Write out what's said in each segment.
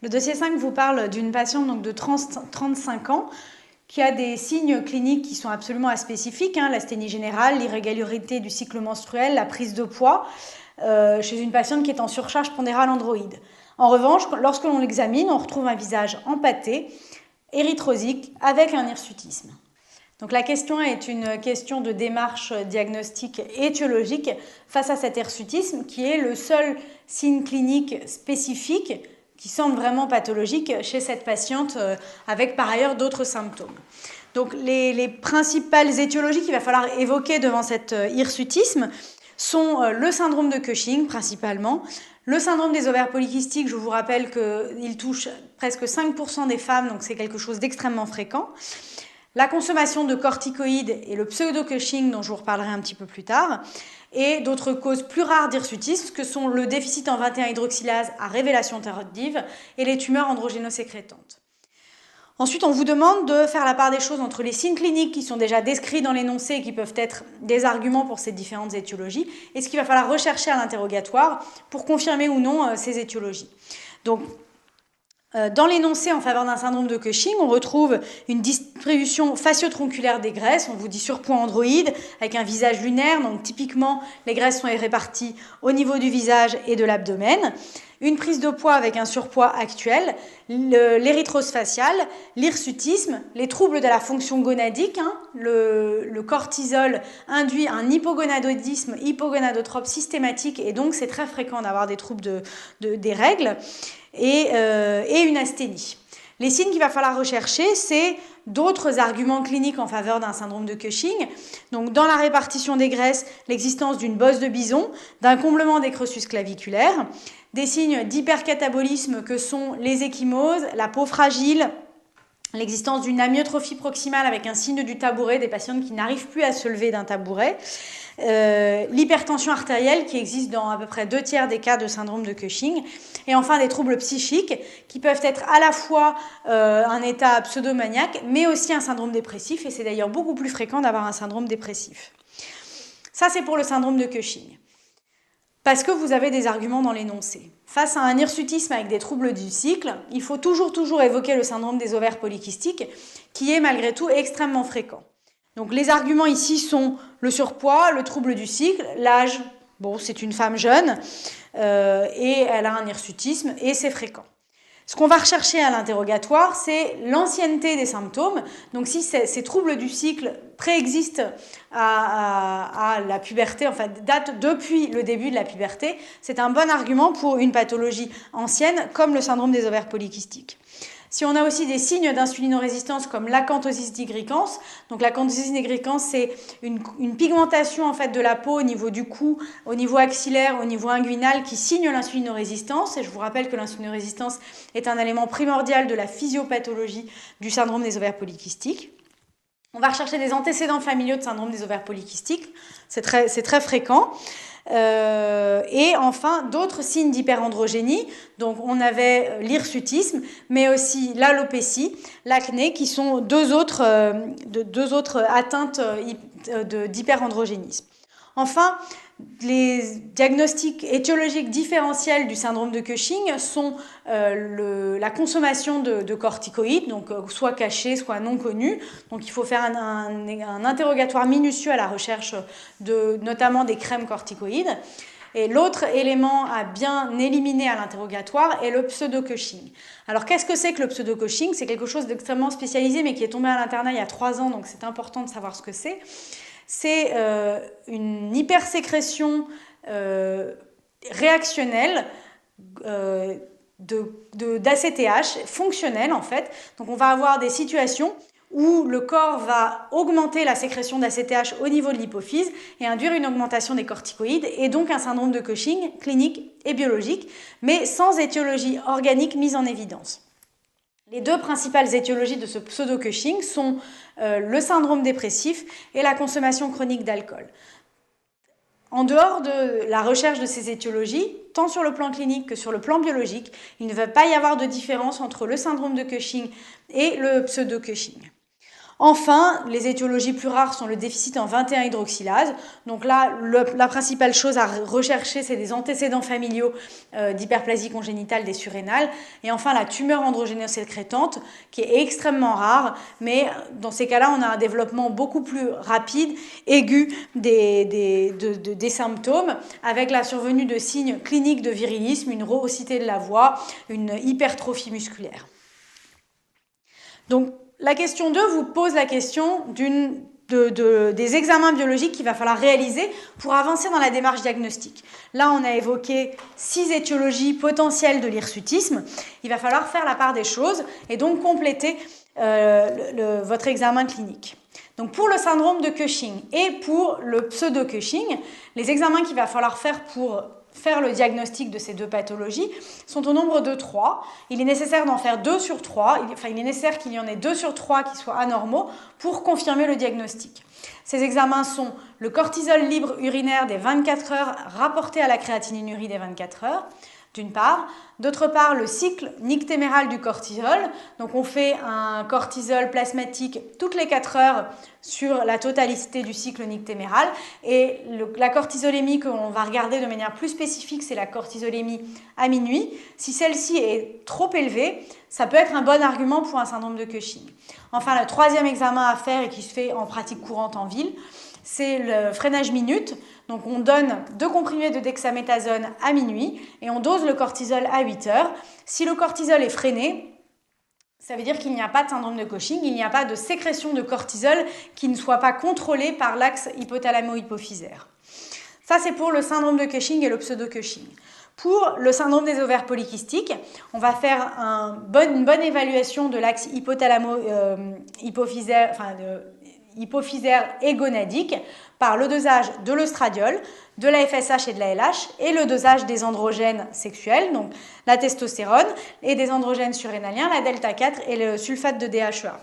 Le dossier 5 vous parle d'une patiente donc, de 35 ans qui a des signes cliniques qui sont absolument aspécifiques, l'asthénie générale, l'irrégularité du cycle menstruel, la prise de poids, chez une patiente qui est en surcharge pondérale androïde. En revanche, lorsque l'on l'examine, on retrouve un visage empâté, érythrosique, avec un hirsutisme. Donc la question est une question de démarche diagnostique étiologique face à cet hirsutisme qui est le seul signe clinique spécifique qui semble vraiment pathologique chez cette patiente avec par ailleurs d'autres symptômes. Donc les principales étiologies qu'il va falloir évoquer devant cet hirsutisme sont le syndrome de Cushing principalement, le syndrome des ovaires polykystiques, je vous rappelle qu'il touche presque 5% des femmes, donc c'est quelque chose d'extrêmement fréquent. La consommation de corticoïdes et le pseudo-Cushing, dont je vous reparlerai un petit peu plus tard, et d'autres causes plus rares d'hirsutisme, que sont le déficit en 21-hydroxylase à révélation tardive et les tumeurs androgénosécrétantes. Ensuite, on vous demande de faire la part des choses entre les signes cliniques qui sont déjà décrits dans l'énoncé et qui peuvent être des arguments pour ces différentes étiologies, et ce qu'il va falloir rechercher à l'interrogatoire pour confirmer ou non ces étiologies. Donc, dans l'énoncé en faveur d'un syndrome de Cushing, on retrouve une distribution facio-tronculaire des graisses, on vous dit surpoids androïde, avec un visage lunaire, donc typiquement les graisses sont réparties au niveau du visage et de l'abdomen, une prise de poids avec un surpoids actuel, l'érythrose faciale, l'hirsutisme, les troubles de la fonction gonadique, le cortisol induit un hypogonadodisme hypogonadotrope systématique et donc c'est très fréquent d'avoir des troubles des règles et une asthénie. Les signes qu'il va falloir rechercher, c'est d'autres arguments cliniques en faveur d'un syndrome de Cushing. Donc, dans la répartition des graisses, l'existence d'une bosse de bison, d'un comblement des crœsus claviculaires, des signes d'hypercatabolisme que sont les ecchymoses, la peau fragile, l'existence d'une amyotrophie proximale avec un signe du tabouret, des patientes qui n'arrivent plus à se lever d'un tabouret, l'hypertension artérielle qui existe dans à peu près 2/3 des cas de syndrome de Cushing, et enfin des troubles psychiques qui peuvent être à la fois un état pseudomaniaque, mais aussi un syndrome dépressif, et c'est d'ailleurs beaucoup plus fréquent d'avoir un syndrome dépressif. Ça, c'est pour le syndrome de Cushing. Parce que vous avez des arguments dans l'énoncé. Face à un hirsutisme avec des troubles du cycle, il faut toujours évoquer le syndrome des ovaires polykystiques, qui est malgré tout extrêmement fréquent. Donc les arguments ici sont le surpoids, le trouble du cycle, l'âge, bon c'est une femme jeune, et elle a un hirsutisme et c'est fréquent. Ce qu'on va rechercher à l'interrogatoire, c'est l'ancienneté des symptômes. Donc si ces troubles du cycle préexistent à la puberté, enfin datent depuis le début de la puberté, c'est un bon argument pour une pathologie ancienne comme le syndrome des ovaires polykystiques. Si on a aussi des signes d'insulinorésistance comme l'acanthosis nigricans, donc l'acanthosis nigricans c'est une pigmentation en fait de la peau au niveau du cou, au niveau axillaire, au niveau inguinal qui signe l'insulinorésistance, et je vous rappelle que l'insulinorésistance est un élément primordial de la physiopathologie du syndrome des ovaires polykystiques. On va rechercher des antécédents familiaux de syndrome des ovaires polykystiques, c'est très fréquent. Et enfin d'autres signes d'hyperandrogénie, donc on avait l'hirsutisme mais aussi l'alopécie, l'acné qui sont deux autres atteintes d'hyperandrogénisme. Enfin, les diagnostics étiologiques différentiels du syndrome de Cushing sont la consommation de corticoïdes, donc soit cachés, soit non connus. Donc il faut faire un interrogatoire minutieux à la recherche notamment des crèmes corticoïdes. Et l'autre élément à bien éliminer à l'interrogatoire est le pseudo-Cushing. Alors qu'est-ce que c'est que le pseudo-Cushing ? C'est quelque chose d'extrêmement spécialisé mais qui est tombé à l'internat il y a 3 ans, donc c'est important de savoir ce que c'est. C'est une hypersécrétion réactionnelle d'ACTH fonctionnelle en fait. Donc on va avoir des situations où le corps va augmenter la sécrétion d'ACTH au niveau de l'hypophyse et induire une augmentation des corticoïdes et donc un syndrome de Cushing clinique et biologique, mais sans étiologie organique mise en évidence. Les deux principales étiologies de ce pseudo-Cushing sont le syndrome dépressif et la consommation chronique d'alcool. En dehors de la recherche de ces étiologies, tant sur le plan clinique que sur le plan biologique, il ne va pas y avoir de différence entre le syndrome de Cushing et le pseudo-Cushing. Enfin, les étiologies plus rares sont le déficit en 21-hydroxylase. Donc là, la principale chose à rechercher, c'est des antécédents familiaux d'hyperplasie congénitale des surrénales. Et enfin, la tumeur androgéneuse sécrétante, qui est extrêmement rare, mais dans ces cas-là, on a un développement beaucoup plus rapide, aigu des symptômes, avec la survenue de signes cliniques de virilisme, une raucité de la voix, une hypertrophie musculaire. Donc, la question 2 vous pose la question des examens biologiques qu'il va falloir réaliser pour avancer dans la démarche diagnostique. Là, on a évoqué 6 étiologies potentielles de l'hirsutisme. Il va falloir faire la part des choses et donc compléter votre examen clinique. Donc pour le syndrome de Cushing et pour le pseudo-Cushing, les examens qu'il va falloir faire pour faire le diagnostic de ces deux pathologies sont au nombre de 3. Il est nécessaire d'en faire 2 sur 3, il est nécessaire qu'il y en ait 2 sur 3 qui soient anormaux pour confirmer le diagnostic. Ces examens sont le cortisol libre urinaire des 24 heures rapporté à la créatinurie des 24 heures, d'une part. D'autre part, le cycle nictéméral du cortisol. Donc on fait un cortisol plasmatique toutes les 4 heures sur la totalité du cycle nictéméral. Et la cortisolémie qu'on va regarder de manière plus spécifique, c'est la cortisolémie à minuit. Si celle-ci est trop élevée, ça peut être un bon argument pour un syndrome de Cushing. Enfin, le troisième examen à faire et qui se fait en pratique courante en ville, c'est le freinage minute. Donc on donne 2 comprimés de dexaméthasone à minuit et on dose le cortisol à 8 heures. Si le cortisol est freiné, ça veut dire qu'il n'y a pas de syndrome de Cushing, il n'y a pas de sécrétion de cortisol qui ne soit pas contrôlée par l'axe hypothalamo-hypophysaire. Ça, c'est pour le syndrome de Cushing et le pseudo-Cushing. Pour le syndrome des ovaires polykystiques, on va faire une bonne évaluation de l'axe hypophysaire, hypophysaire et gonadique par le dosage de l'œstradiol, de la FSH et de la LH et le dosage des androgènes sexuels, donc la testostérone et des androgènes surrénaliens, la delta 4 et le sulfate de DHEA.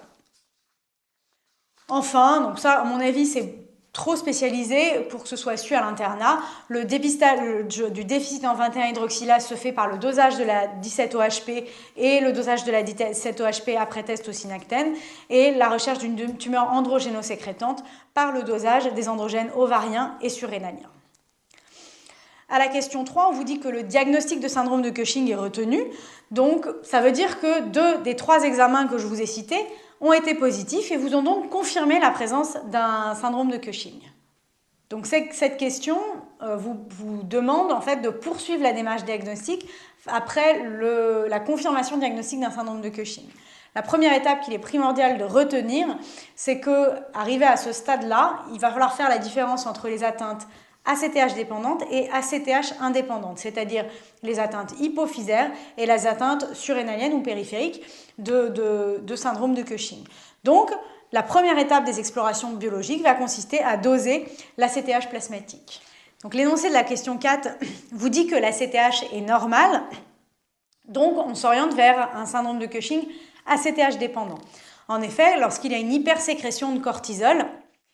Enfin, donc ça, à mon avis, c'est trop spécialisé pour que ce soit su à l'internat. Le dépistage du déficit en 21-hydroxylase se fait par le dosage de la 17-OHP et le dosage de la 17-OHP après test au synactène et la recherche d'une tumeur androgénosécrétante par le dosage des androgènes ovariens et surrénaliens. À la question 3, on vous dit que le diagnostic de syndrome de Cushing est retenu. Donc, ça veut dire que 2 des 3 examens que je vous ai cités ont été positifs et vous ont donc confirmé la présence d'un syndrome de Cushing. Donc, cette question vous demande en fait de poursuivre la démarche diagnostique après la confirmation diagnostique d'un syndrome de Cushing. La première étape qu'il est primordial de retenir, c'est qu'arrivé à ce stade-là, il va falloir faire la différence entre les atteintes ACTH dépendantes et ACTH indépendantes, c'est-à-dire les atteintes hypophysaires et les atteintes surrénaliennes ou périphériques de syndrome de Cushing. Donc, la première étape des explorations biologiques va consister à doser l'ACTH plasmatique. Donc, l'énoncé de la question 4 vous dit que l'ACTH est normal, donc on s'oriente vers un syndrome de Cushing ACTH dépendant. En effet, lorsqu'il y a une hypersécrétion de cortisol,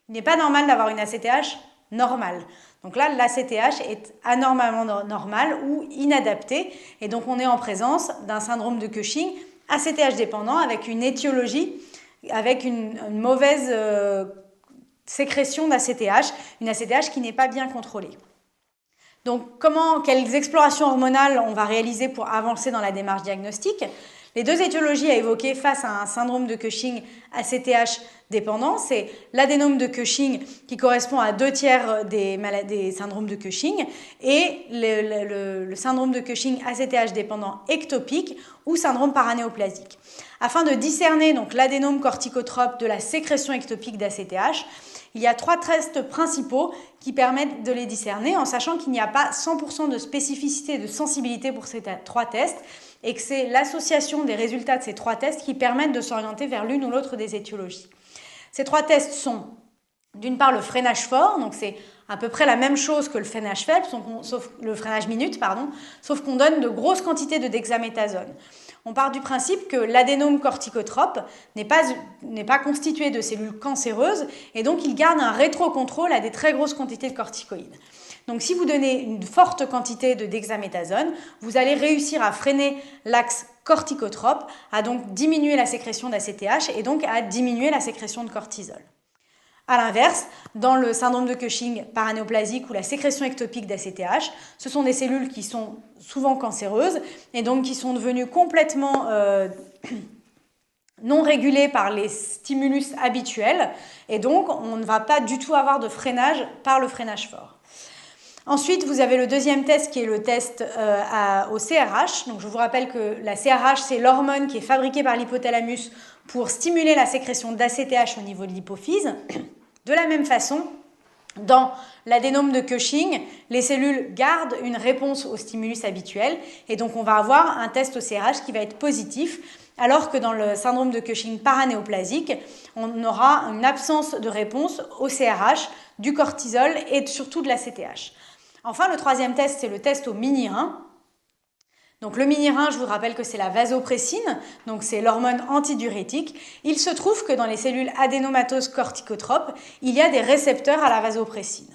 il n'est pas normal d'avoir une ACTH normale. Donc là, l'ACTH est anormalement normale ou inadaptée et donc on est en présence d'un syndrome de Cushing ACTH dépendant avec une étiologie, avec une mauvaise sécrétion d'ACTH, une ACTH qui n'est pas bien contrôlée. Donc quelles explorations hormonales on va réaliser pour avancer dans la démarche diagnostique? Les 2 étiologies à évoquer face à un syndrome de Cushing ACTH dépendant, c'est l'adénome de Cushing qui correspond à 2/3 des syndromes de Cushing et le syndrome de Cushing ACTH dépendant ectopique ou syndrome paranéoplasique. Afin de discerner donc l'adénome corticotrope de la sécrétion ectopique d'ACTH, il y a 3 tests principaux qui permettent de les discerner en sachant qu'il n'y a pas 100% de spécificité et de sensibilité pour ces 3 tests et que c'est l'association des résultats de ces 3 tests qui permettent de s'orienter vers l'une ou l'autre des étiologies. Ces 3 tests sont d'une part le freinage fort, donc c'est à peu près la même chose que le freinage faible, sauf le freinage minute, sauf qu'on donne de grosses quantités de dexaméthasone. On part du principe que l'adénome corticotrope n'est pas constitué de cellules cancéreuses et donc il garde un rétrocontrôle à des très grosses quantités de corticoïdes. Donc si vous donnez une forte quantité de dexaméthasone, vous allez réussir à freiner l'axe corticotrope, à donc diminuer la sécrétion d'ACTH et donc à diminuer la sécrétion de cortisol. A l'inverse, dans le syndrome de Cushing paranéoplasique ou la sécrétion ectopique d'ACTH, ce sont des cellules qui sont souvent cancéreuses et donc qui sont devenues complètement non régulées par les stimulus habituels et donc on ne va pas du tout avoir de freinage par le freinage fort. Ensuite, vous avez le deuxième test qui est le test au CRH. Donc, je vous rappelle que la CRH, c'est l'hormone qui est fabriquée par l'hypothalamus pour stimuler la sécrétion d'ACTH au niveau de l'hypophyse. De la même façon, dans l'adénome de Cushing, les cellules gardent une réponse au stimulus habituel et donc on va avoir un test au CRH qui va être positif, alors que dans le syndrome de Cushing paranéoplasique, on aura une absence de réponse au CRH, du cortisol et surtout de l'ACTH. Enfin, le troisième test, c'est le test au mini-rein. Donc le mini-rein, je vous rappelle que c'est la vasopressine, donc c'est l'hormone antidiurétique. Il se trouve que dans les cellules adénomateuses corticotropes, il y a des récepteurs à la vasopressine.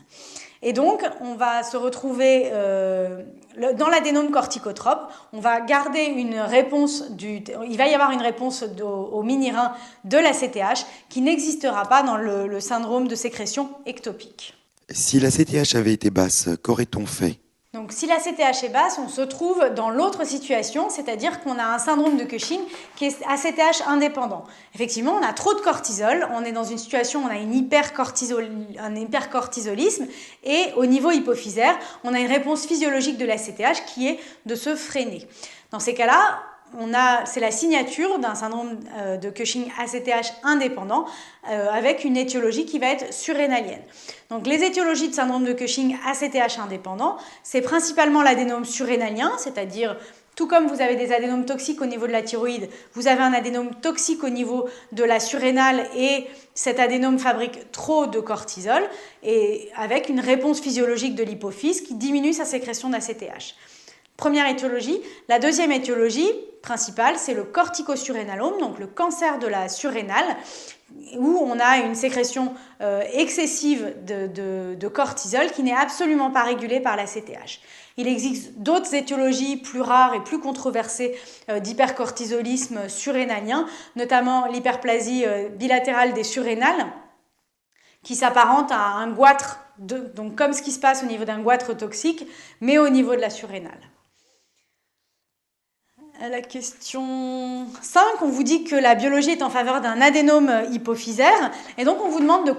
Et donc, on va se retrouver dans l'adénome corticotrope, on va garder une réponse, il va y avoir une réponse au mini-rein de l'ACTH qui n'existera pas dans le syndrome de sécrétion ectopique. Si la CTH avait été basse, qu'aurait-on fait ? Donc si la CTH est basse, on se trouve dans l'autre situation, c'est-à-dire qu'on a un syndrome de Cushing qui est ACTH indépendant. Effectivement, on a trop de cortisol, on est dans une situation où on a un hypercortisolisme et au niveau hypophysaire, on a une réponse physiologique de l'ACTH qui est de se freiner. Dans ces cas-là, c'est la signature d'un syndrome de Cushing ACTH indépendant avec une étiologie qui va être surrénalienne. Donc les étiologies de syndrome de Cushing ACTH indépendant, c'est principalement l'adénome surrénalien, c'est-à-dire tout comme vous avez des adénomes toxiques au niveau de la thyroïde, vous avez un adénome toxique au niveau de la surrénale et cet adénome fabrique trop de cortisol et avec une réponse physiologique de l'hypophyse qui diminue sa sécrétion d'ACTH. Première étiologie. La deuxième étiologie principale, c'est le corticosurrénalome, donc le cancer de la surrénale, où on a une sécrétion excessive de cortisol qui n'est absolument pas régulée par la CTH. Il existe d'autres étiologies plus rares et plus controversées d'hypercortisolisme surrénalien, notamment l'hyperplasie bilatérale des surrénales, qui s'apparente à un goitre, donc comme ce qui se passe au niveau d'un goitre toxique, mais au niveau de la surrénale. À la question 5, on vous dit que la biologie est en faveur d'un adénome hypophysaire et donc on vous demande de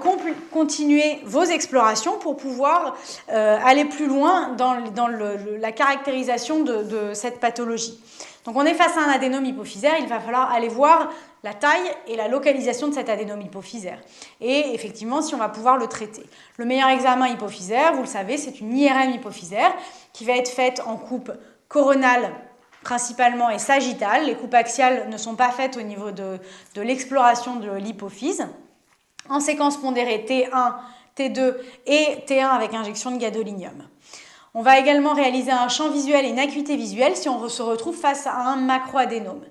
continuer vos explorations pour pouvoir aller plus loin dans la caractérisation de cette pathologie. Donc on est face à un adénome hypophysaire, il va falloir aller voir la taille et la localisation de cet adénome hypophysaire et effectivement si on va pouvoir le traiter. Le meilleur examen hypophysaire, vous le savez, c'est une IRM hypophysaire qui va être faite en coupe coronale principalement et sagittale. Les coupes axiales ne sont pas faites au niveau de l'exploration de l'hypophyse. En séquence pondérée T1, T2 et T1 avec injection de gadolinium. On va également réaliser un champ visuel et une acuité visuelle si on se retrouve face à un macroadénome.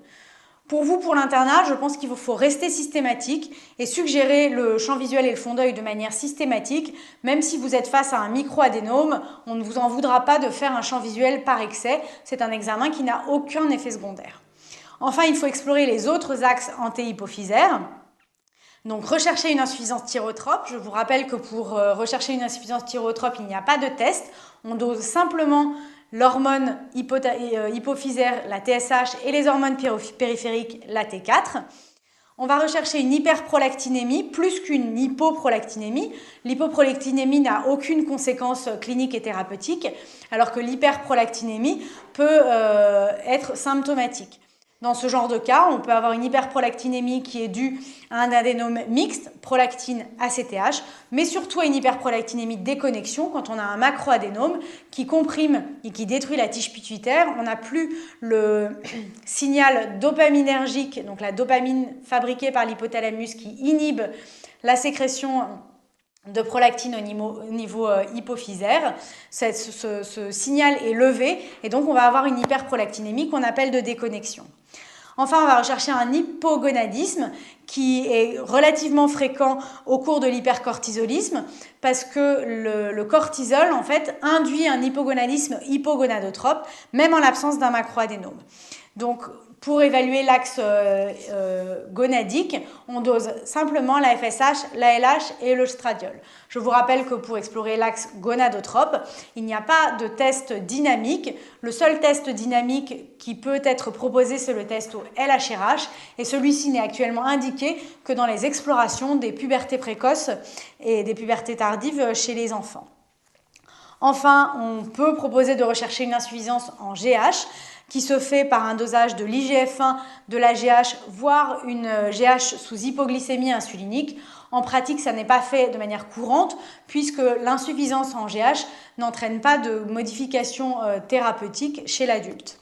Pour vous, pour l'internat, je pense qu'il faut rester systématique et suggérer le champ visuel et le fond d'œil de manière systématique. Même si vous êtes face à un microadénome, on ne vous en voudra pas de faire un champ visuel par excès. C'est un examen qui n'a aucun effet secondaire. Enfin, il faut explorer les autres axes antéhypophysaires. Donc, rechercher une insuffisance thyrotrope. Je vous rappelle que pour rechercher une insuffisance thyrotrope, il n'y a pas de test. On dose simplement l'hormone hypophysaire, la TSH, et les hormones périphériques, la T4. On va rechercher une hyperprolactinémie plus qu'une hypoprolactinémie. L'hypoprolactinémie n'a aucune conséquence clinique et thérapeutique, alors que l'hyperprolactinémie peut être symptomatique. Dans ce genre de cas, on peut avoir une hyperprolactinémie qui est due à un adénome mixte, prolactine ACTH, mais surtout à une hyperprolactinémie de déconnexion quand on a un macroadénome qui comprime et qui détruit la tige pituitaire. On n'a plus le signal dopaminergique, donc la dopamine fabriquée par l'hypothalamus qui inhibe la sécrétion de prolactine au niveau hypophysaire. Ce signal est levé et donc on va avoir une hyperprolactinémie qu'on appelle de déconnexion. Enfin, on va rechercher un hypogonadisme qui est relativement fréquent au cours de l'hypercortisolisme parce que le cortisol, en fait, induit un hypogonadisme hypogonadotrope, même en l'absence d'un macroadénome. Donc, pour évaluer l'axe gonadique, on dose simplement la FSH, la LH et le stradiol. Je vous rappelle que pour explorer l'axe gonadotrope, il n'y a pas de test dynamique. Le seul test dynamique qui peut être proposé, c'est le test au LHRH, et celui-ci n'est actuellement indiqué que dans les explorations des pubertés précoces et des pubertés tardives chez les enfants. Enfin, on peut proposer de rechercher une insuffisance en GH, qui se fait par un dosage de l'IGF-1, de la GH, voire une GH sous hypoglycémie insulinique. En pratique, ça n'est pas fait de manière courante, puisque l'insuffisance en GH n'entraîne pas de modification thérapeutique chez l'adulte.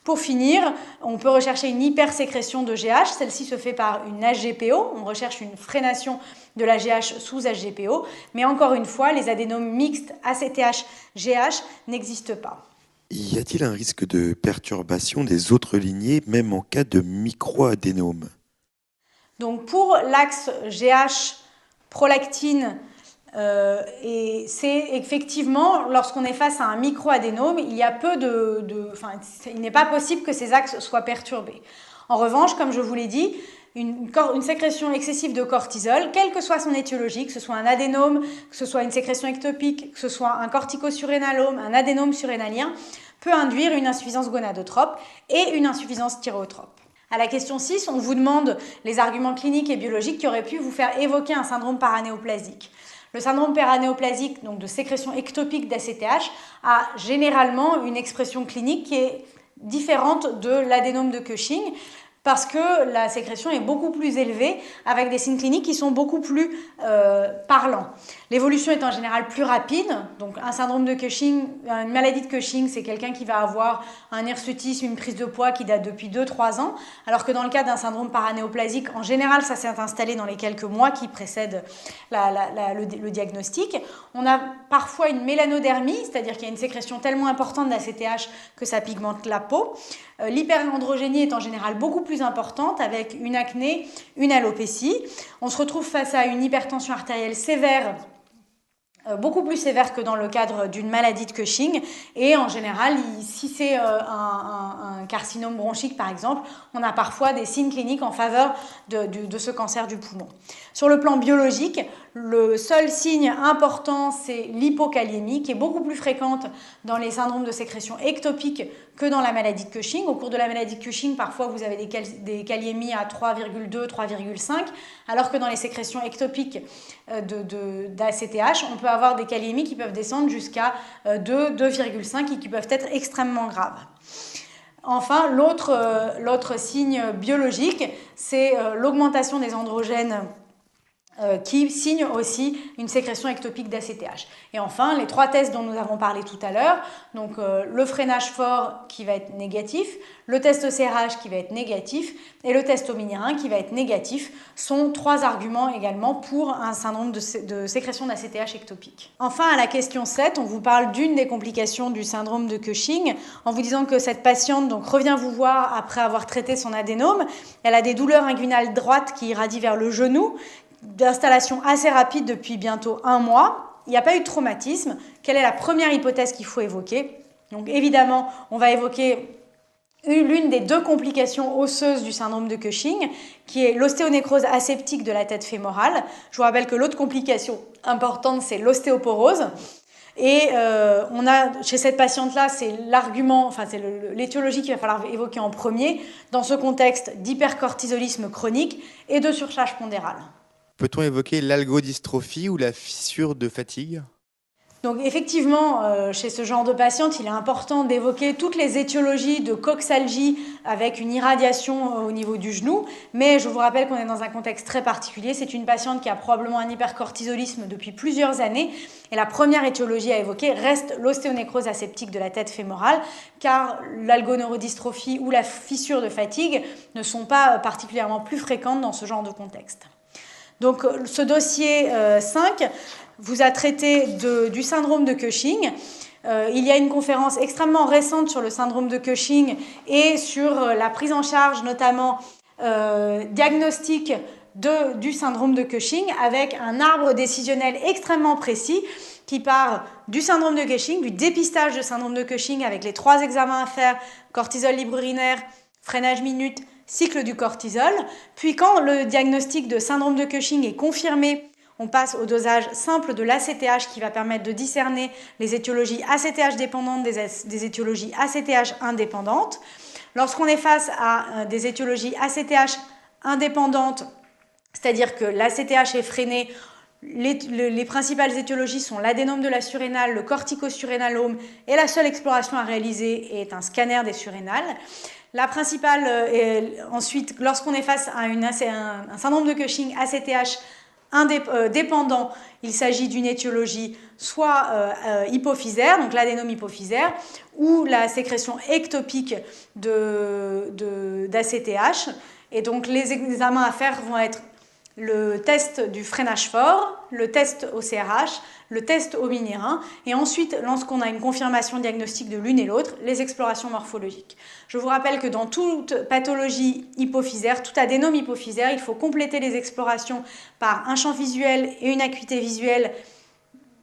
Pour finir, on peut rechercher une hypersécrétion de GH. Celle-ci se fait par une HGPO. On recherche une frénation de la GH sous HGPO. Mais encore une fois, les adénomes mixtes ACTH-GH n'existent pas. Y a-t-il un risque de perturbation des autres lignées, même en cas de microadénome? Donc pour l'axe GH prolactine, et c'est effectivement, lorsqu'on est face à un microadénome, il y a il n'est pas possible que ces axes soient perturbés. En revanche, comme je vous l'ai dit, une sécrétion excessive de cortisol, quelle que soit son étiologie, que ce soit un adénome, que ce soit une sécrétion ectopique, que ce soit un corticosurrénalome, un adénome surrénalien, peut induire une insuffisance gonadotrope et une insuffisance thyréotrope. À la question 6, on vous demande les arguments cliniques et biologiques qui auraient pu vous faire évoquer un syndrome paranéoplasique. Le syndrome paranéoplasique, donc de sécrétion ectopique d'ACTH, a généralement une expression clinique qui est différente de l'adénome de Cushing, parce que la sécrétion est beaucoup plus élevée avec des signes cliniques qui sont beaucoup plus parlants. L'évolution est en général plus rapide, donc un syndrome de Cushing, une maladie de Cushing, c'est quelqu'un qui va avoir un hirsutisme, une prise de poids qui date depuis 2-3 ans, alors que dans le cas d'un syndrome paranéoplasique, en général, ça s'est installé dans les quelques mois qui précèdent le diagnostic. On a parfois une mélanodermie, c'est-à-dire qu'il y a une sécrétion tellement importante d'ACTH que ça pigmente la peau. L'hyperandrogénie est en général beaucoup plus importante avec une acné, une alopécie. On se retrouve face à une hypertension artérielle sévère, beaucoup plus sévère que dans le cadre d'une maladie de Cushing. Et en général, si c'est un carcinome bronchique par exemple, on a parfois des signes cliniques en faveur de ce cancer du poumon. Sur le plan biologique, le seul signe important, c'est l'hypokaliémie, qui est beaucoup plus fréquente dans les syndromes de sécrétion ectopique que dans la maladie de Cushing. Au cours de la maladie de Cushing, parfois vous avez des kaliémies à 3,2, 3,5, alors que dans les sécrétions ectopiques d'ACTH, on peut avoir des kaliémies qui peuvent descendre jusqu'à 2, 2,5 et qui peuvent être extrêmement graves. Enfin, l'autre signe biologique, c'est l'augmentation des androgènes qui signe aussi une sécrétion ectopique d'ACTH. Et enfin, les 3 tests dont nous avons parlé tout à l'heure, donc le freinage fort qui va être négatif, le test OCRH qui va être négatif et le test Ominirin qui va être négatif, sont 3 arguments également pour un syndrome de sécrétion d'ACTH ectopique. Enfin, à la question 7, on vous parle d'une des complications du syndrome de Cushing en vous disant que cette patiente donc, revient vous voir après avoir traité son adénome. Elle a des douleurs inguinales droites qui irradient vers le genou, d'installation assez rapide depuis bientôt 1 mois. Il n'y a pas eu de traumatisme. Quelle est la première hypothèse qu'il faut évoquer? Donc évidemment, on va évoquer l'une des 2 complications osseuses du syndrome de Cushing, qui est l'ostéonécrose aseptique de la tête fémorale. Je vous rappelle que l'autre complication importante, c'est l'ostéoporose. Et on a chez cette patiente-là, c'est l'argument, enfin c'est l'étiologie qu'il va falloir évoquer en premier dans ce contexte d'hypercortisolisme chronique et de surcharge pondérale. Peut-on évoquer l'algodystrophie ou la fissure de fatigue? Donc effectivement, chez ce genre de patiente, il est important d'évoquer toutes les étiologies de coxalgie avec une irradiation au niveau du genou. Mais je vous rappelle qu'on est dans un contexte très particulier. C'est une patiente qui a probablement un hypercortisolisme depuis plusieurs années. Et la première étiologie à évoquer reste l'ostéonécrose aseptique de la tête fémorale, car l'algoneurodystrophie ou la fissure de fatigue ne sont pas particulièrement plus fréquentes dans ce genre de contexte. Donc ce dossier 5 vous a traité du syndrome de Cushing. Il y a une conférence extrêmement récente sur le syndrome de Cushing et sur la prise en charge notamment diagnostique du syndrome de Cushing avec un arbre décisionnel extrêmement précis qui part du syndrome de Cushing, du dépistage du syndrome de Cushing avec les 3 examens à faire, cortisol libre urinaire, freinage minute, cycle du cortisol. Puis quand le diagnostic de syndrome de Cushing est confirmé, on passe au dosage simple de l'ACTH qui va permettre de discerner les étiologies ACTH dépendantes des étiologies ACTH indépendantes. Lorsqu'on est face à des étiologies ACTH indépendantes, c'est-à-dire que l'ACTH est freiné, les principales étiologies sont l'adénome de la surrénale, le corticosurrénalome et la seule exploration à réaliser est un scanner des surrénales. La principale, ensuite, lorsqu'on est face à un syndrome de Cushing ACTH dépendant, il s'agit d'une étiologie soit hypophysaire, donc l'adénome hypophysaire, ou la sécrétion ectopique d'ACTH. Et donc les examens à faire vont être le test du freinage fort, le test au CRH, le test au minirin, et ensuite, lorsqu'on a une confirmation diagnostique de l'une et l'autre, les explorations morphologiques. Je vous rappelle que dans toute pathologie hypophysaire, tout adénome hypophysaire, il faut compléter les explorations par un champ visuel et une acuité visuelle,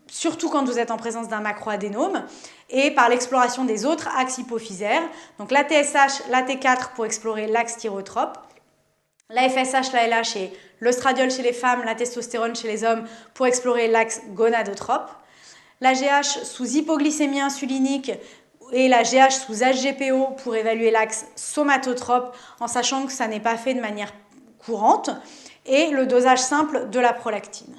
surtout quand vous êtes en présence d'un macroadénome, et par l'exploration des autres axes hypophysaires, donc la TSH, la T4 pour explorer l'axe thyrotrope, la FSH, la LH et l'œstradiol chez les femmes, la testostérone chez les hommes pour explorer l'axe gonadotrope. La GH sous hypoglycémie insulinique et la GH sous HGPO pour évaluer l'axe somatotrope en sachant que ça n'est pas fait de manière courante. Et le dosage simple de la prolactine.